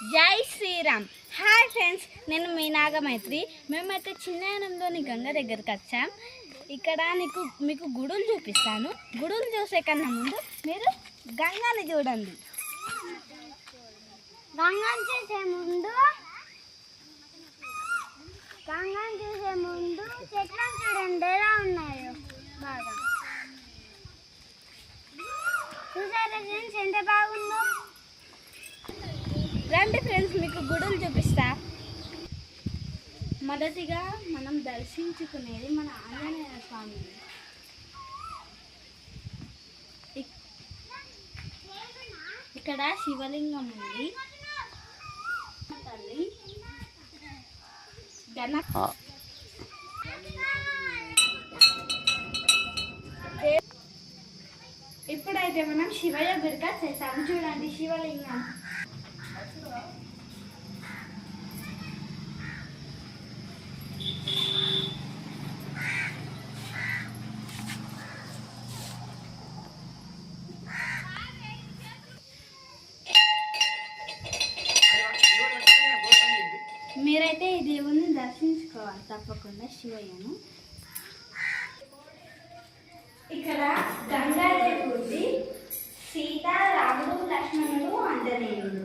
జై Sriram. Hi friends, నేను మీ నాగమైత్రి. మేమైతే చిన్నయనంలోని గంగ దగ్గరికి వచ్చాం. ఇక్కడ మీకు గుడులు చూపిస్తాను. గుడులు చూసే కన్నా ముందు మీరు గంగని చూడండి. గంగని చూసే ముందు చెట్లను చూడండి ఎలా ఉన్నాయో బాగా. చూసారా ఫ్రెండ్స్ ఎంత బాగుందో. రండి ఫ్రెండ్స్, మీకు గుడులు చూపిస్తా. మొదటిగా మనం దర్శించుకునేది మన ఆంజనేయ స్వామిని. ఇక్కడ శివలింగం ఉంది. తల్లి ఇప్పుడైతే మనం శివయ్య గుడికి వచ్చేసాము. చూడండి శివలింగం. మీరైతే ఈ దేవుణ్ణి దర్శించుకోవాలి తప్పకుండా, శివయ్యను. ఇక్కడ గంగాదేవి ఉంది, సీత, రాముడు, లక్ష్మణుడు, ఆంజనేయుడు.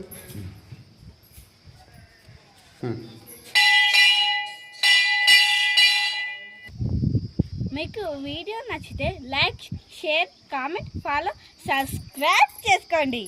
మీకు వీడియో నచ్చితే like, share, comment, follow, subscribe చేసుకోండి.